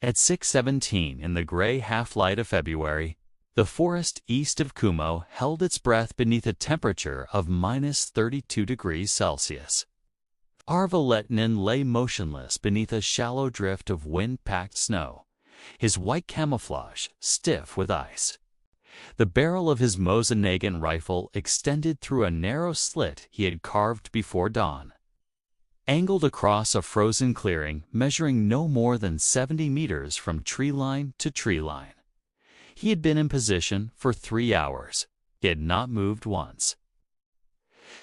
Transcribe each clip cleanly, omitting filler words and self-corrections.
At 6:17 in the gray half-light of February, the forest east of Kumo held its breath beneath a temperature of -32°C. Arvo Lehtinen lay motionless beneath a shallow drift of wind-packed snow, his white camouflage stiff with ice. The barrel of his Mosin-Nagant rifle extended through a narrow slit he had carved before dawn. Angled across a frozen clearing measuring no more than 70 meters from tree line to tree line. He had been in position for 3 hours. He had not moved once.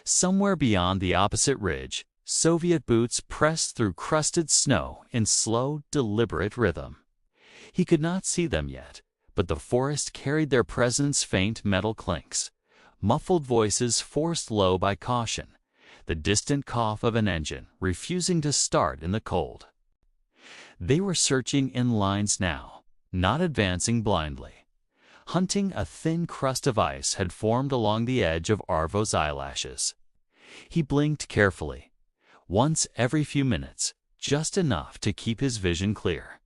Somewhere beyond the opposite ridge, Soviet boots pressed through crusted snow in slow, deliberate rhythm. He could not see them yet, but the forest carried their presence, faint metal clinks, muffled voices forced low by caution, the distant cough of an engine refusing to start in the cold. They were searching in lines now, not advancing blindly. Hunting a thin crust of ice had formed along the edge of Arvo's eyelashes. He blinked carefully, once every few minutes, just enough to keep his vision clear.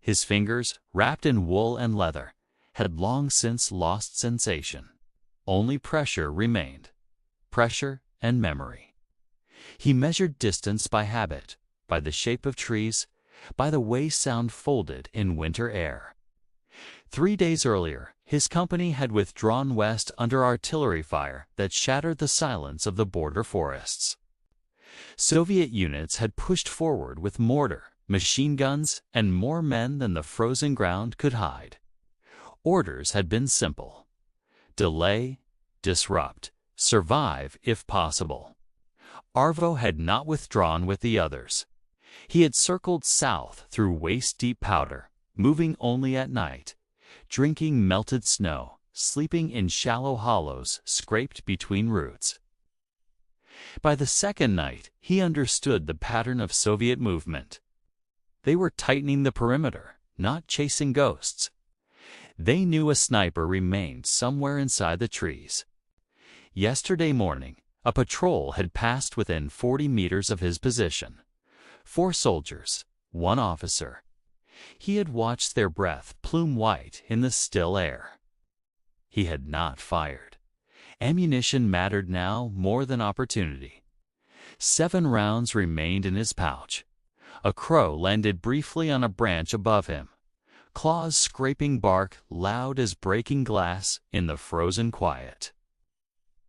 His fingers, wrapped in wool and leather, had long since lost sensation. Only pressure remained. Pressure and memory. He measured distance by habit, by the shape of trees, by the way sound folded in winter air. 3 days earlier, his company had withdrawn west under artillery fire that shattered the silence of the border forests. Soviet units had pushed forward with mortar, machine guns, and more men than the frozen ground could hide. Orders had been simple: delay, disrupt, survive if possible. Arvo had not withdrawn with the others. He had circled south through waist-deep powder, moving only at night, drinking melted snow, sleeping in shallow hollows scraped between roots. By the second night, he understood the pattern of Soviet movement. They were tightening the perimeter, not chasing ghosts. They knew a sniper remained somewhere inside the trees. Yesterday morning, a patrol had passed within 40 meters of his position. 4 soldiers, 1 officer. He had watched their breath plume white in the still air. He had not fired. Ammunition mattered now more than opportunity. 7 rounds remained in his pouch. A crow landed briefly on a branch above him, claws scraping bark loud as breaking glass in the frozen quiet.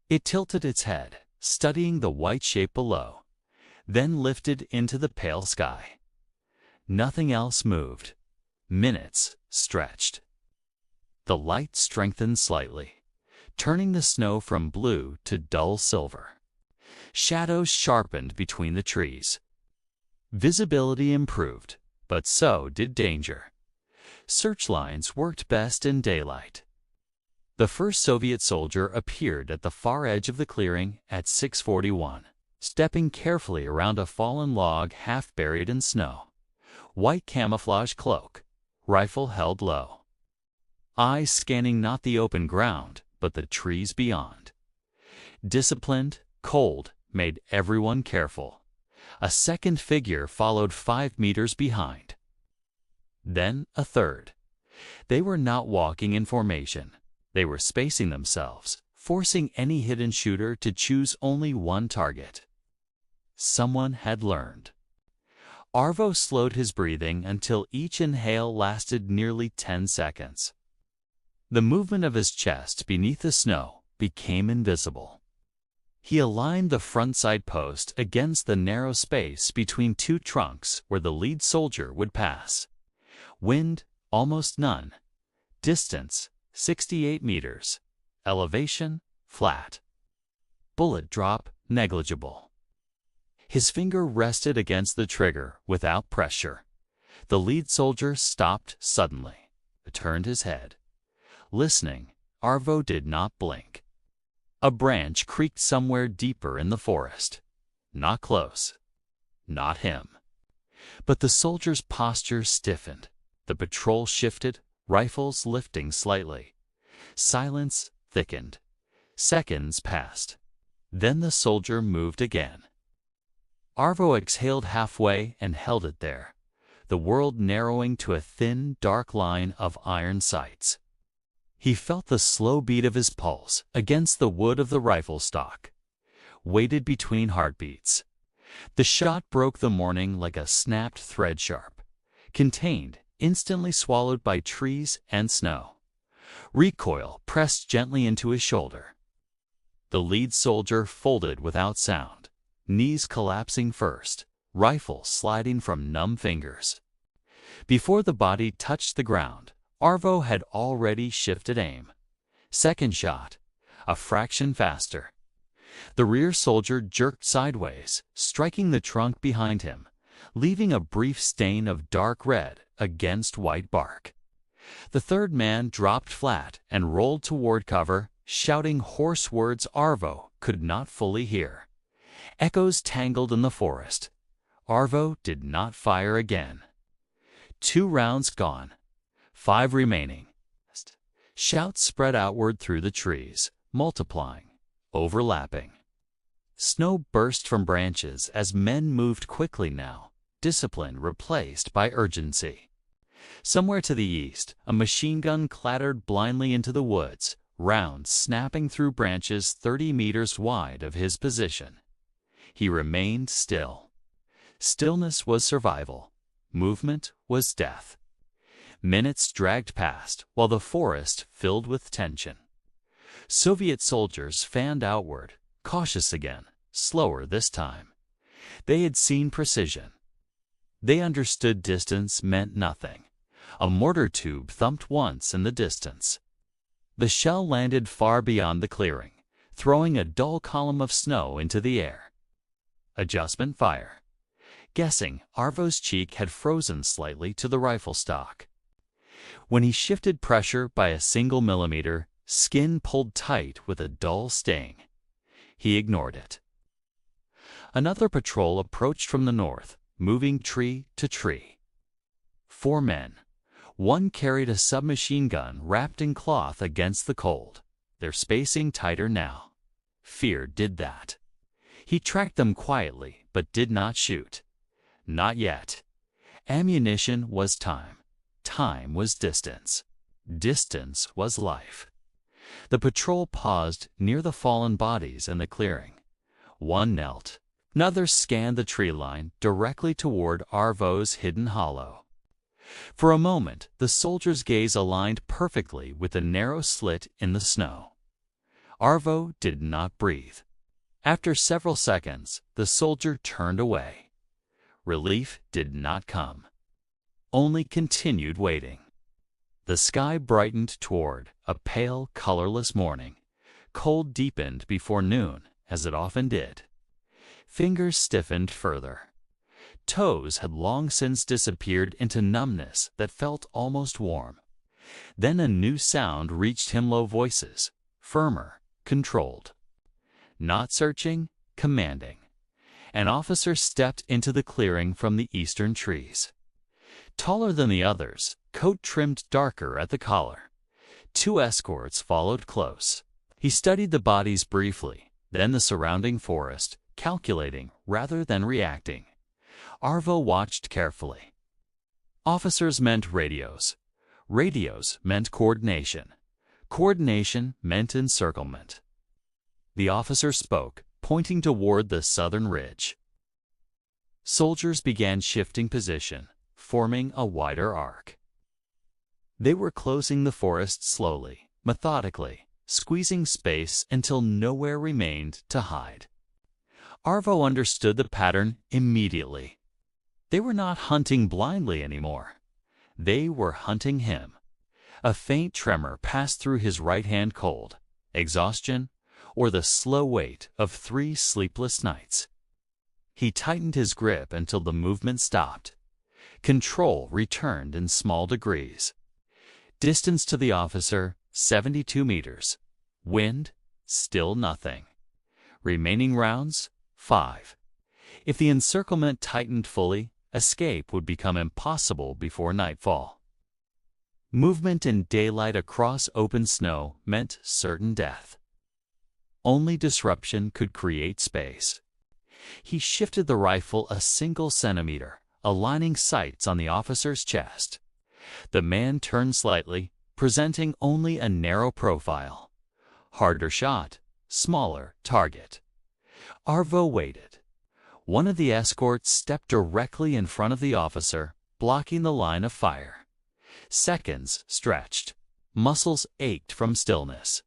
It tilted its head, studying the white shape below, then lifted into the pale sky. Nothing else moved. Minutes stretched. The light strengthened slightly, turning the snow from blue to dull silver. Shadows sharpened between the trees. Visibility improved, but so did danger. Searchlines worked best in daylight. The first Soviet soldier appeared at the far edge of the clearing at 6:41, stepping carefully around a fallen log half buried in snow. White camouflage cloak, rifle held low. Eyes scanning not the open ground, but the trees beyond. Disciplined, cold, made everyone careful. A second figure followed 5 meters behind. Then a third. They were not walking in formation. They were spacing themselves, forcing any hidden shooter to choose only one target. Someone had learned. Arvo slowed his breathing until each inhale lasted nearly 10 seconds. The movement of his chest beneath the snow became invisible. He aligned the front side post against the narrow space between 2 trunks where the lead soldier would pass. Wind, almost none. Distance, 68 meters. Elevation, flat. Bullet drop, negligible. His finger rested against the trigger without pressure. The lead soldier stopped suddenly, turned his head. Listening, Arvo did not blink. A branch creaked somewhere deeper in the forest. Not close. Not him. But the soldier's posture stiffened. The patrol shifted, rifles lifting slightly. Silence thickened. Seconds passed. Then the soldier moved again. Arvo exhaled halfway and held it there, the world narrowing to a thin, dark line of iron sights. He felt the slow beat of his pulse against the wood of the rifle stock, weighted between heartbeats. The shot broke the morning like a snapped thread sharp, contained, instantly swallowed by trees and snow. Recoil pressed gently into his shoulder. The lead soldier folded without sound, knees collapsing first, rifle sliding from numb fingers. Before the body touched the ground, Arvo had already shifted aim. Second shot, a fraction faster. The rear soldier jerked sideways, striking the trunk behind him, leaving a brief stain of dark red against white bark. The third man dropped flat and rolled toward cover, shouting hoarse words Arvo could not fully hear. Echoes tangled in the forest. Arvo did not fire again. 2 rounds gone. 5 remaining. Shouts spread outward through the trees, multiplying, overlapping. Snow burst from branches as men moved quickly now, discipline replaced by urgency. Somewhere to the east, a machine gun clattered blindly into the woods, rounds snapping through branches 30 meters wide of his position. He remained still. Stillness was survival. Movement was death. Minutes dragged past while the forest filled with tension. Soviet soldiers fanned outward, cautious again, slower this time. They had seen precision. They understood distance meant nothing. A mortar tube thumped once in the distance. The shell landed far beyond the clearing, throwing a dull column of snow into the air. Adjustment fire. Guessing, Arvo's cheek had frozen slightly to the rifle stock. When he shifted pressure by a single millimeter, skin pulled tight with a dull sting. He ignored it. Another patrol approached from the north, moving tree to tree. 4 men. One carried a submachine gun wrapped in cloth against the cold, their spacing tighter now. Fear did that. He tracked them quietly, but did not shoot. Not yet. Ammunition was time. Time was distance. Distance was life. The patrol paused near the fallen bodies in the clearing. One knelt. Another scanned the tree line directly toward Arvo's hidden hollow. For a moment, the soldier's gaze aligned perfectly with the narrow slit in the snow. Arvo did not breathe. After several seconds, the soldier turned away. Relief did not come. Only continued waiting. The sky brightened toward a pale, colorless morning. Cold deepened before noon, as it often did. Fingers stiffened further. Toes had long since disappeared into numbness that felt almost warm. Then a new sound reached him, low voices, firmer, controlled. Not searching, commanding. An officer stepped into the clearing from the eastern trees. Taller than the others, coat trimmed darker at the collar. 2 escorts followed close. He studied the bodies briefly, then the surrounding forest, calculating rather than reacting. Arvo watched carefully. Officers meant radios. Radios meant coordination. Coordination meant encirclement. The officer spoke, pointing toward the southern ridge. Soldiers began shifting position, forming a wider arc. They were closing the forest slowly, methodically, squeezing space until nowhere remained to hide. Arvo understood the pattern immediately. They were not hunting blindly anymore. They were hunting him. A faint tremor passed through his right hand, cold, exhaustion, or the slow weight of 3 sleepless nights. He tightened his grip until the movement stopped. Control returned in small degrees. Distance to the officer, 72 meters. Wind, still nothing. Remaining rounds, 5. If the encirclement tightened fully, escape would become impossible before nightfall. Movement in daylight across open snow meant certain death. Only disruption could create space. He shifted the rifle a single centimeter, aligning sights on the officer's chest. The man turned slightly, presenting only a narrow profile. Harder shot, smaller target. Arvo waited. One of the escorts stepped directly in front of the officer, blocking the line of fire. Seconds stretched. Muscles ached from stillness.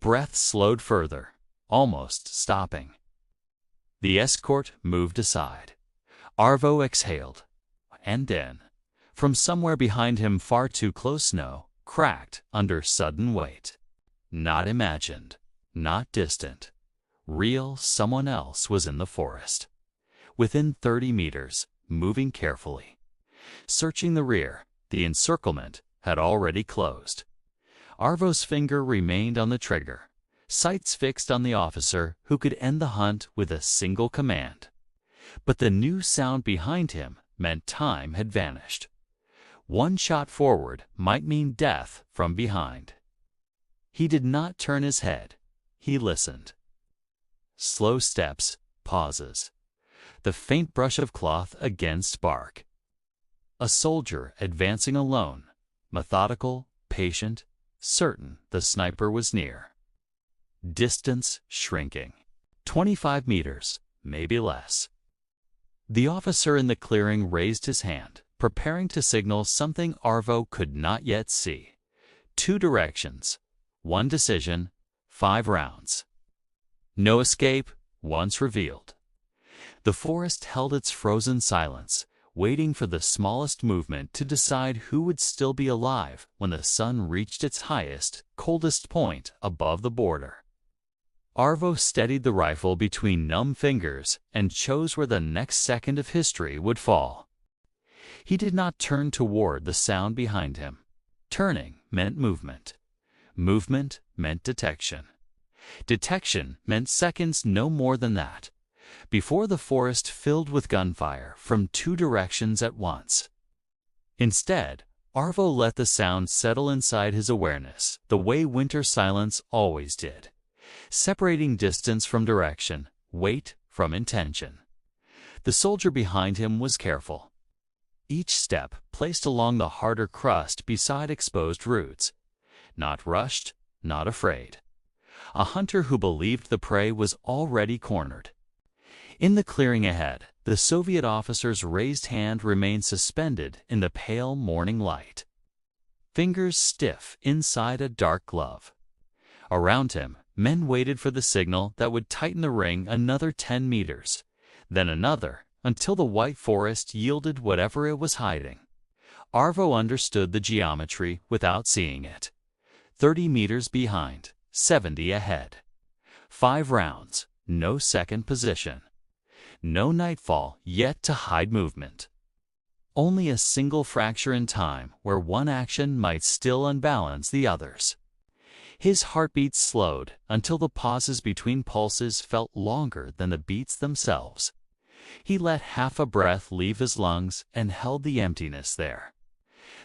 Breath slowed further, almost stopping. The escort moved aside. Arvo exhaled. And then, from somewhere behind him, far too close, snow cracked under sudden weight. Not imagined, not distant. Real someone else was in the forest. Within 30 meters, moving carefully. Searching the rear, the encirclement had already closed. Arvo's finger remained on the trigger, sights fixed on the officer who could end the hunt with a single command. But the new sound behind him meant time had vanished. One shot forward might mean death from behind. He did not turn his head. He listened. Slow steps, pauses. The faint brush of cloth against bark. A soldier advancing alone, methodical, patient, certain the sniper was near. Distance shrinking. 25 meters, maybe less. The officer in the clearing raised his hand, preparing to signal something Arvo could not yet see. 2 directions, 1 decision, 5 rounds. No escape, once revealed. The forest held its frozen silence, waiting for the smallest movement to decide who would still be alive when the sun reached its highest, coldest point above the border. Arvo steadied the rifle between numb fingers and chose where the next second of history would fall. He did not turn toward the sound behind him. Turning meant movement. Movement meant detection. Detection meant seconds, no more than that, before the forest filled with gunfire from 2 directions at once. Instead, Arvo let the sound settle inside his awareness the way winter silence always did, separating distance from direction, weight from intention. The soldier behind him was careful. Each step placed along the harder crust beside exposed roots. Not rushed, not afraid. A hunter who believed the prey was already cornered. In the clearing ahead, the Soviet officer's raised hand remained suspended in the pale morning light. Fingers stiff inside a dark glove. Around him, men waited for the signal that would tighten the ring another 10 meters, then another, until the white forest yielded whatever it was hiding. Arvo understood the geometry without seeing it. 30 meters behind, 70 ahead. 5 rounds, no second position. No nightfall yet to hide movement. Only a single fracture in time where one action might still unbalance the others. His heartbeat slowed until the pauses between pulses felt longer than the beats themselves. He let half a breath leave his lungs and held the emptiness there.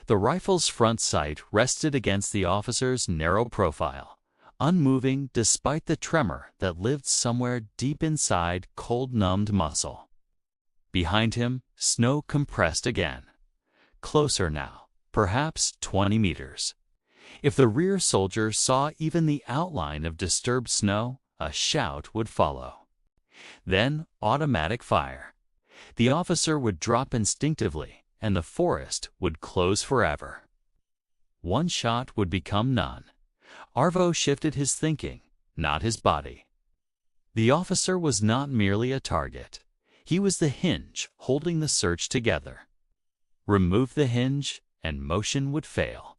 The rifle's front sight rested against the officer's narrow profile, unmoving despite the tremor that lived somewhere deep inside cold-numbed muscle. Behind him, snow compressed again. Closer now, perhaps 20 meters. If the rear soldier saw even the outline of disturbed snow, a shout would follow. Then automatic fire. The officer would drop instinctively, and the forest would close forever. One shot would become none. Arvo shifted his thinking, not his body. The officer was not merely a target. He was the hinge holding the search together. Remove the hinge, and motion would fail.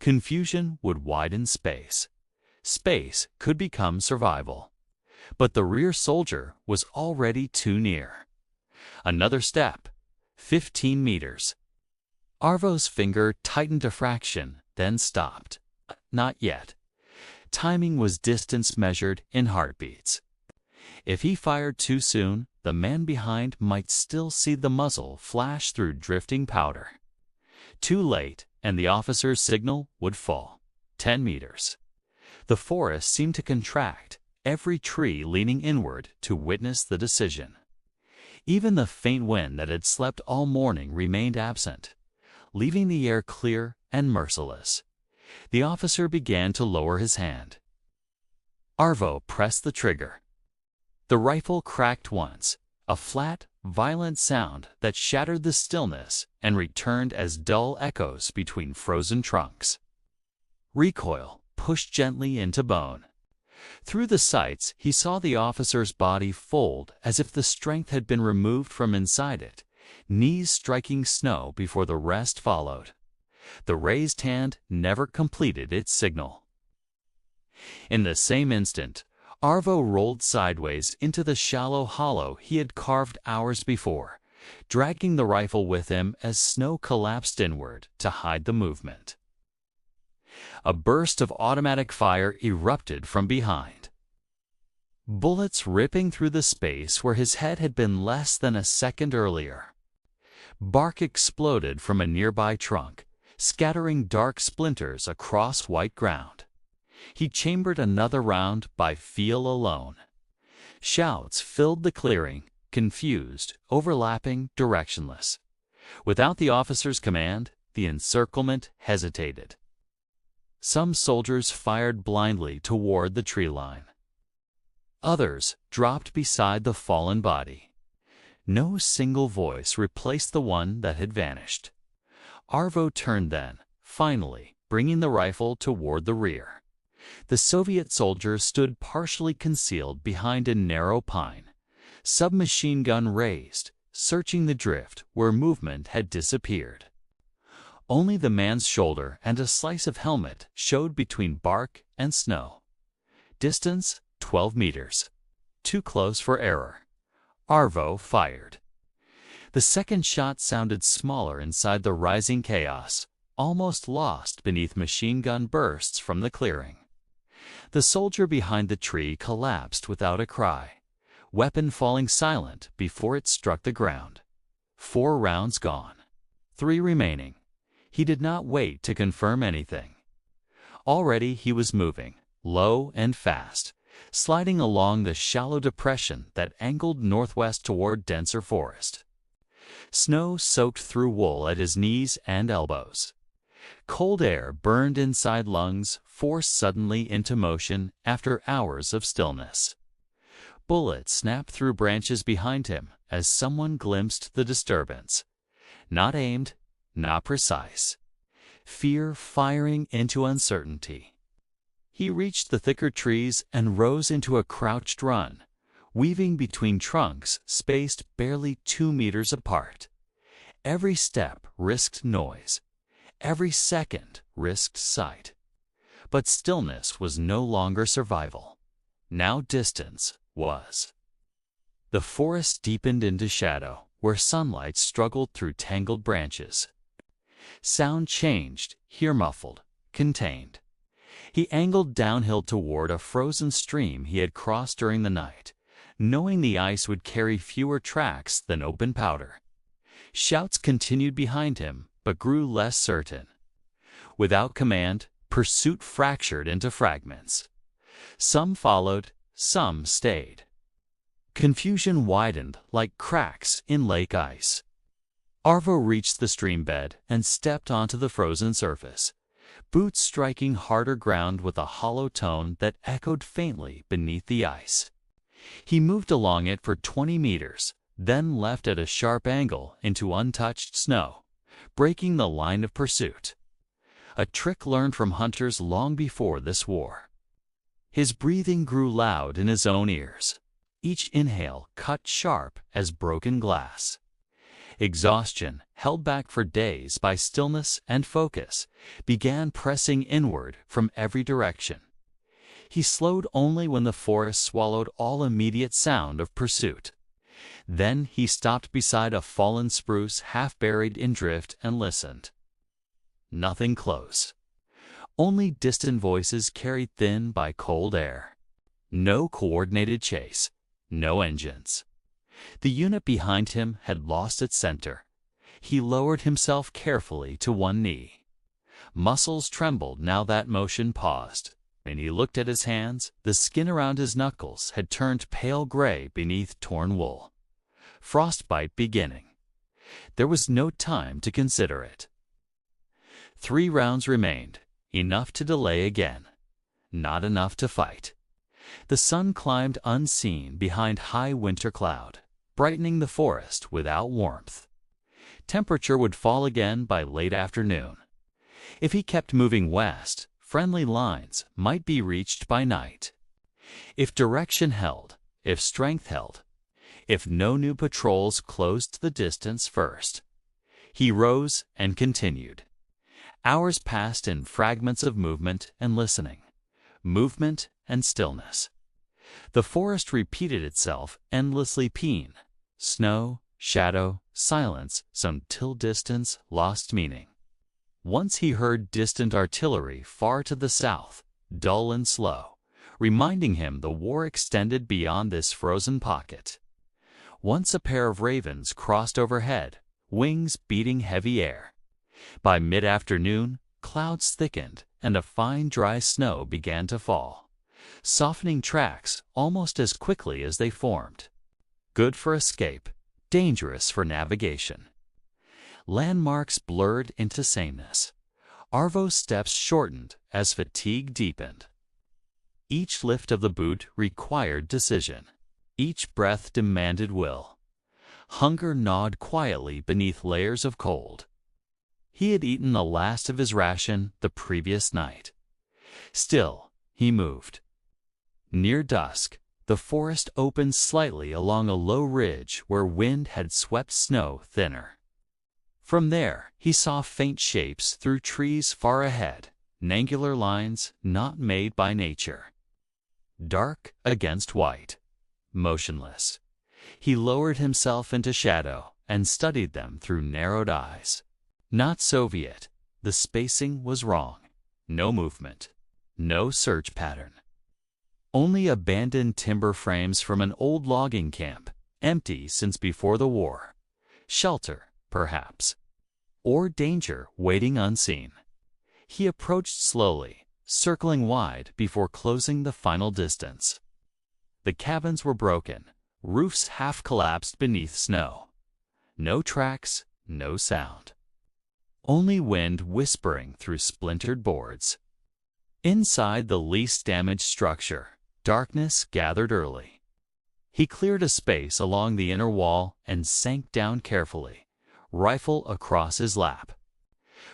Confusion would widen space. Space could become survival. But the rear soldier was already too near. Another step. 15 meters. Arvo's finger tightened a fraction, then stopped. Not yet. Timing was distance measured in heartbeats. If he fired too soon, the man behind might still see the muzzle flash through drifting powder. Too late, and the officer's signal would fall. 10 meters. The forest seemed to contract, every tree leaning inward to witness the decision. Even the faint wind that had slept all morning remained absent, leaving the air clear and merciless. The officer began to lower his hand. Arvo pressed the trigger. The rifle cracked once, a flat, violent sound that shattered the stillness and returned as dull echoes between frozen trunks. Recoil pushed gently into bone. Through the sights, he saw the officer's body fold as if the strength had been removed from inside it, knees striking snow before the rest followed. The raised hand never completed its signal. In the same instant, Arvo rolled sideways into the shallow hollow he had carved hours before, dragging the rifle with him as snow collapsed inward to hide the movement. A burst of automatic fire erupted from behind. Bullets ripping through the space where his head had been less than a second earlier. Bark exploded from a nearby trunk, scattering dark splinters across white ground. He chambered another round by feel alone. Shouts filled the clearing, confused, overlapping, directionless. Without the officer's command, the encirclement hesitated. Some soldiers fired blindly toward the tree line. Others dropped beside the fallen body. No single voice replaced the one that had vanished. Arvo turned then, finally, bringing the rifle toward the rear. The Soviet soldier stood partially concealed behind a narrow pine, submachine gun raised, searching the drift where movement had disappeared. Only the man's shoulder and a slice of helmet showed between bark and snow. Distance, 12 meters. Too close for error. Arvo fired. The second shot sounded smaller inside the rising chaos, almost lost beneath machine gun bursts from the clearing. The soldier behind the tree collapsed without a cry, weapon falling silent before it struck the ground. 4 rounds gone. 3 remaining. He did not wait to confirm anything. Already he was moving, low and fast, sliding along the shallow depression that angled northwest toward denser forest. Snow soaked through wool at his knees and elbows. Cold air burned inside lungs, forced suddenly into motion after hours of stillness. Bullets snapped through branches behind him as someone glimpsed the disturbance. Not aimed, not precise. Fear firing into uncertainty. He reached the thicker trees and rose into a crouched run, weaving between trunks spaced barely 2 meters apart. Every step risked noise. Every second risked sight. But stillness was no longer survival. Now distance was. The forest deepened into shadow, where sunlight struggled through tangled branches. Sound changed, here muffled, contained. He angled downhill toward a frozen stream he had crossed during the night, knowing the ice would carry fewer tracks than open powder. Shouts continued behind him, but grew less certain. Without command, pursuit fractured into fragments. Some followed, some stayed. Confusion widened like cracks in lake ice. Arvo reached the stream bed and stepped onto the frozen surface, boots striking harder ground with a hollow tone that echoed faintly beneath the ice. He moved along it for 20 meters, then left at a sharp angle into untouched snow, breaking the line of pursuit. A trick learned from hunters long before this war. His breathing grew loud in his own ears. Each inhale cut sharp as broken glass. Exhaustion, held back for days by stillness and focus, began pressing inward from every direction. He slowed only when the forest swallowed all immediate sound of pursuit. Then he stopped beside a fallen spruce half buried in drift and listened. Nothing close. Only distant voices carried thin by cold air. No coordinated chase. No engines. The unit behind him had lost its center. He lowered himself carefully to one knee. Muscles trembled now that motion paused. When he looked at his hands, the skin around his knuckles had turned pale gray beneath torn wool. frostbite beginning. There was no time to consider it. 3 rounds remained, enough to delay again, not enough to fight. The sun climbed unseen behind high winter cloud, brightening the forest without warmth. Temperature would fall again by late afternoon. If he kept moving west, friendly lines might be reached by night. If direction held, if strength held, if no new patrols closed the distance first. He rose and continued. Hours passed in fragments of movement and listening, movement and stillness. The forest repeated itself endlessly peen, snow, shadow, silence, until distance lost meaning. Once he heard distant artillery far to the south, dull and slow, reminding him the war extended beyond this frozen pocket. Once a pair of ravens crossed overhead, wings beating heavy air. By mid-afternoon, clouds thickened and a fine dry snow began to fall, softening tracks almost as quickly as they formed. Good for escape, dangerous for navigation. Landmarks blurred into sameness. Arvo's steps shortened as fatigue deepened. Each lift of the boot required decision. Each breath demanded will. Hunger gnawed quietly beneath layers of cold. He had eaten the last of his ration the previous night. Still, he moved. Near dusk, the forest opened slightly along a low ridge where wind had swept snow thinner. From there, he saw faint shapes through trees far ahead, angular lines not made by nature. Dark against white, motionless. He lowered himself into shadow and studied them through narrowed eyes. Not Soviet. The spacing was wrong. No movement. No search pattern. Only abandoned timber frames from an old logging camp, empty since before the war. Shelter, perhaps. Or danger waiting unseen. He approached slowly, circling wide before closing the final distance. The cabins were broken, roofs half collapsed beneath snow. No tracks, no sound. Only wind whispering through splintered boards. Inside the least damaged structure, darkness gathered early. He cleared a space along the inner wall and sank down carefully, rifle across his lap.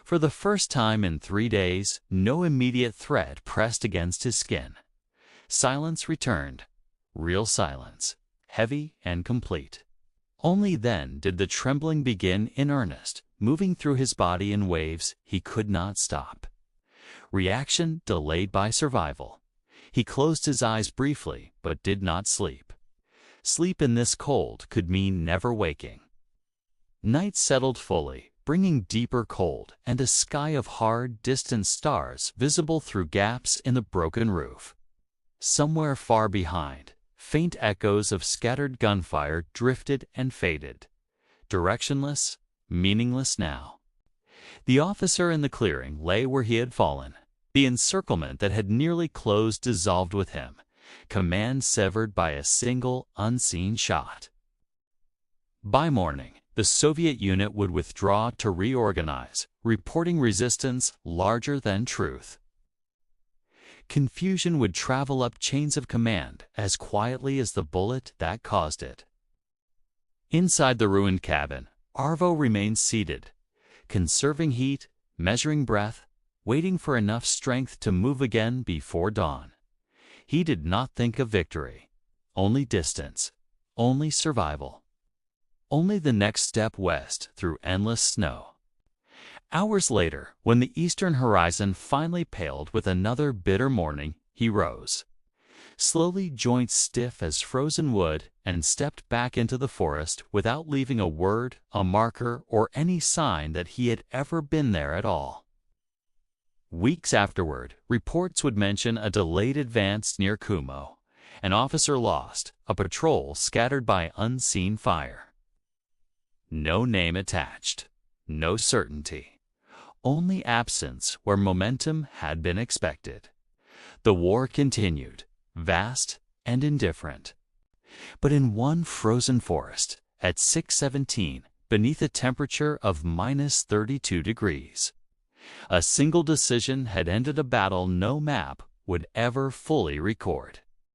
For the first time in 3 days, no immediate threat pressed against his skin. Silence returned. Real silence, heavy and complete. Only then did the trembling begin in earnest, moving through his body in waves he could not stop. Reaction delayed by survival. He closed his eyes briefly, but did not sleep. Sleep in this cold could mean never waking. Night settled fully, bringing deeper cold and a sky of hard, distant stars visible through gaps in the broken roof. Somewhere far behind, faint echoes of scattered gunfire drifted and faded. Directionless, meaningless now. The officer in the clearing lay where he had fallen. The encirclement that had nearly closed dissolved with him, command severed by a single unseen shot. By morning, the Soviet unit would withdraw to reorganize, reporting resistance larger than truth. Confusion would travel up chains of command as quietly as the bullet that caused it. Inside the ruined cabin, Arvo remained seated, conserving heat, measuring breath, waiting for enough strength to move again before dawn. He did not think of victory, only distance, only survival, only the next step west through endless snow. Hours later, when the eastern horizon finally paled with another bitter morning, he rose, slowly, joints stiff as frozen wood, and stepped back into the forest without leaving a word, a marker, or any sign that he had ever been there at all. Weeks afterward, reports would mention a delayed advance near Kumo, an officer lost, a patrol scattered by unseen fire. No name attached, no certainty, only absence where momentum had been expected. The war continued, vast and indifferent. But in one frozen forest, at 6:17 beneath a temperature of -32 degrees. A single decision had ended a battle no map would ever fully record.